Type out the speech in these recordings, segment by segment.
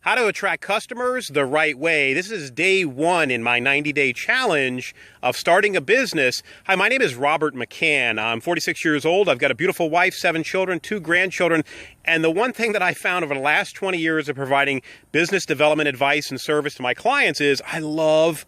How to attract customers the right way. This is day one in my 90-day challenge of starting a business. Hi, my name is Robert McCann. I'm 46 years old. I've got a beautiful wife, 7 children, 2 grandchildren. And the one thing that I found over the last 20 years of providing business development advice and service to my clients is I love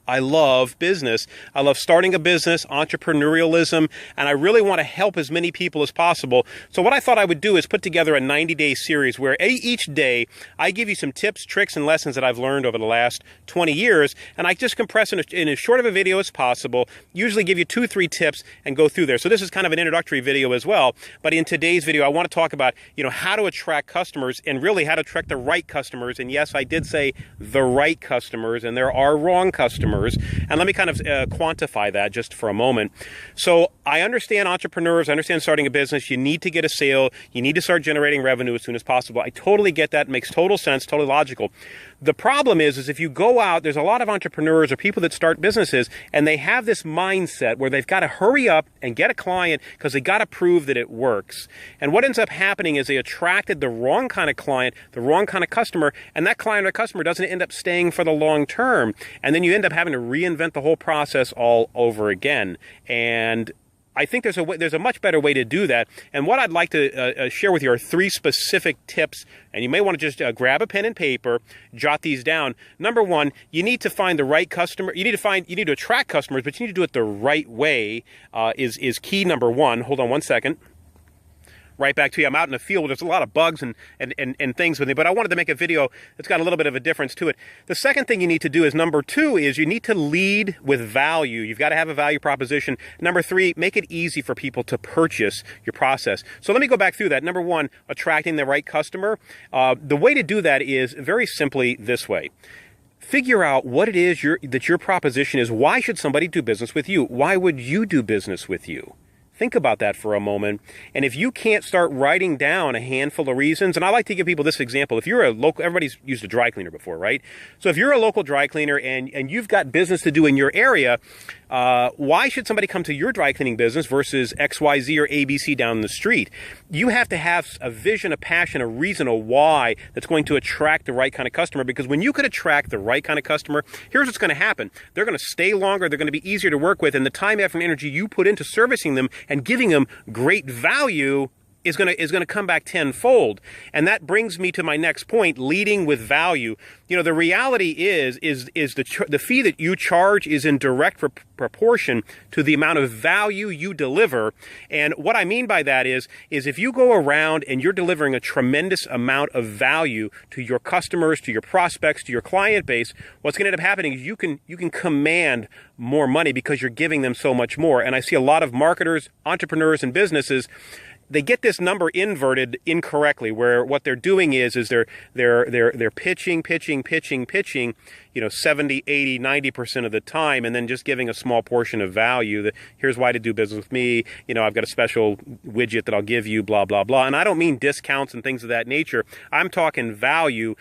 business. I love starting a business, entrepreneurialism, and I really want to help as many people as possible. So what I thought I would do is put together a 90-day series where each day I give you some tips, tricks, and lessons that I've learned over the last 20 years, and I just compress in as short of a video as possible, usually give you 2-3 tips and go through there. So this is kind of an introductory video as well, but in today's video I want to talk about, how to attract customers and really how to attract the right customers. And yes, I did say the right customers, and there are wrong customers. And let me kind of quantify that just for a moment. So I understand entrepreneurs, I understand starting a business. You need to get a sale. You need to start generating revenue as soon as possible. I totally get that. It makes total sense, totally logical. The problem is if you go out, there's a lot of entrepreneurs or people that start businesses, and they have this mindset where they've got to hurry up and get a client because they got to prove that it works. And what ends up happening is they attracted the wrong kind of client, the wrong kind of customer, and that client or customer doesn't end up staying for the long term. And then you end up having to reinvent the whole process all over again. And I think there's a much better way to do that. And what I'd like to share with you are 3 specific tips. And you may want to just grab a pen and paper, jot these down. Number 1, you need to find the right customer. You need to attract customers, but you need to do it the right way. Is key number 1. Hold on one second. Right back to you. I'm out in the field. There's a lot of bugs and things with me, but I wanted to make a video that's got a little bit of a difference to it. The second thing you need to do is number 2 is you need to lead with value. You've got to have a value proposition. Number 3, make it easy for people to purchase your process. So let me go back through that. Number 1, attracting the right customer. The way to do that is very simply this way. Figure out what it is that your proposition is. Why should somebody do business with you? Why would you do business with you? Think about that for a moment. And if you can't start writing down a handful of reasons, and I like to give people this example. If you're a local, everybody's used a dry cleaner before, right? So if you're a local dry cleaner and you've got business to do in your area, why should somebody come to your dry cleaning business versus XYZ or ABC down the street? You have to have a vision, a passion, a reason, a why that's going to attract the right kind of customer. Because when you can attract the right kind of customer, here's what's going to happen. They're going to stay longer. They're going to be easier to work with. And the time, effort, and energy you put into servicing them and giving them great value is going to come back tenfold. And that brings me to my next point, leading with value. The reality is the fee that you charge is in direct proportion to the amount of value you deliver. And what I mean by that is if you go around and you're delivering a tremendous amount of value to your customers, to your prospects, to your client base, what's going to end up happening is you can command more money because you're giving them so much more. And I see a lot of marketers, entrepreneurs, and businesses, they get this number inverted incorrectly, where what they're doing is they're pitching, 70, 80, 90% of the time, and then just giving a small portion of value. That here's why to do business with me. I've got a special widget that I'll give you, blah, blah, blah. And I don't mean discounts and things of that nature. I'm talking value.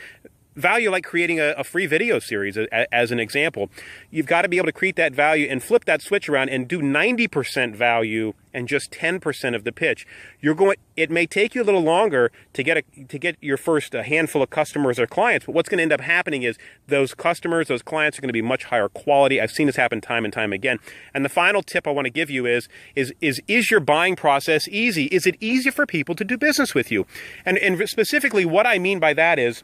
Value like creating a free video series as an example. You've got to be able to create that value and flip that switch around and do 90% value and just 10% of the pitch. It may take you a little longer to get your first handful of customers or clients, but what's going to end up happening is those customers, those clients are going to be much higher quality. I've seen this happen time and time again. And the final tip I want to give you is your buying process easy? Is it easy for people to do business with you? And specifically what I mean by that is,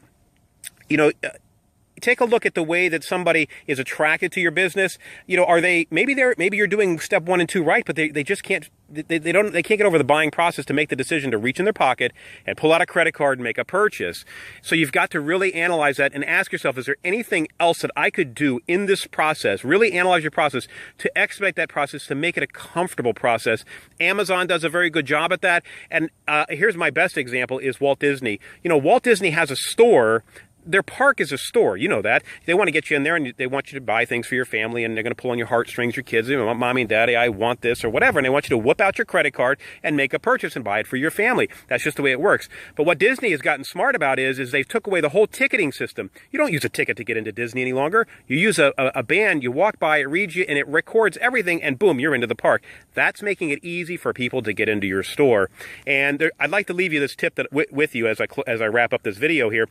take a look at the way that somebody is attracted to your business. Maybe you're doing step 1 and 2 right, but they just can't get over the buying process to make the decision to reach in their pocket and pull out a credit card and make a purchase. So you've got to really analyze that and ask yourself, is there anything else that I could do in this process? Really analyze your process to expedite that process, to make it a comfortable process. Amazon does a very good job at that. And here's my best example is Walt Disney. Walt Disney has a store. Their park is a store. You know that. They want to get you in there and they want you to buy things for your family, and they're going to pull on your heartstrings, your kids. Mommy and daddy, I want this or whatever. And they want you to whip out your credit card and make a purchase and buy it for your family. That's just the way it works. But what Disney has gotten smart about is they took away the whole ticketing system. You don't use a ticket to get into Disney any longer. You use a band, you walk by, it reads you, and it records everything, and boom, you're into the park. That's making it easy for people to get into your store. And I'd like to leave you this tip with you as I wrap up this video here.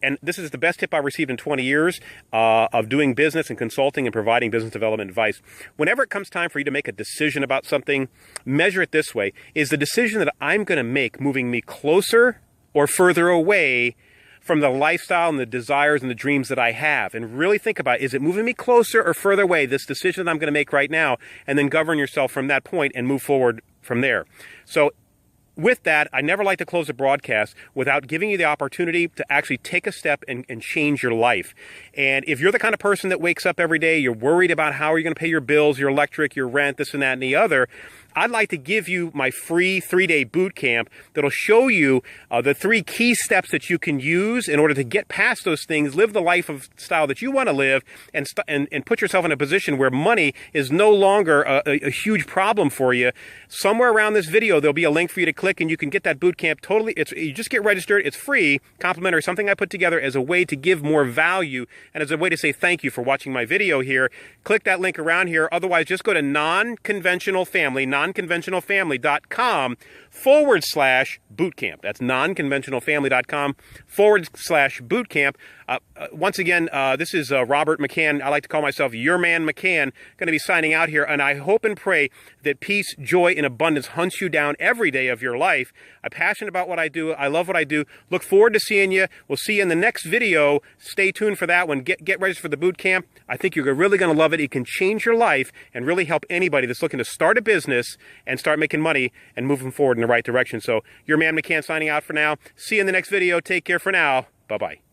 and this is the best tip I've received in 20 years of doing business and consulting and providing business development advice. Whenever it comes time for you to make a decision about something, measure it this way. Is the decision that I'm going to make moving me closer or further away from the lifestyle and the desires and the dreams that I have? And really think about, is it moving me closer or further away, this decision that I'm going to make right now? And then govern yourself from that point and move forward from there. So with that, I never like to close a broadcast without giving you the opportunity to actually take a step and change your life. And if you're the kind of person that wakes up every day, you're worried about how are you going to pay your bills, your electric, your rent, this and that and the other, I'd like to give you my free 3-day boot camp that'll show you the 3 key steps that you can use in order to get past those things, live the life of style that you want to live, and put yourself in a position where money is no longer a huge problem for you. Somewhere around this video, there'll be a link for you to click, and you can get that boot camp totally. You just get registered. It's free, complimentary, something I put together as a way to give more value and as a way to say thank you for watching my video here. Click that link around here. Otherwise, just go to nonconventionalfamily.com/bootcamp. That's nonconventionalfamily.com/bootcamp. Once again, this is Robert McCann. I like to call myself Your Man McCann. Going to be signing out here, and I hope and pray that peace, joy, and abundance hunts you down every day of your life. I'm passionate about what I do. I love what I do. Look forward to seeing you. We'll see you in the next video. Stay tuned for that one. Get registered for the boot camp. I think you're really going to love it. It can change your life and really help anybody that's looking to start a business and start making money and moving forward in the right direction. So, Your Man McCann signing out for now. See you in the next video. Take care for now. Bye-bye.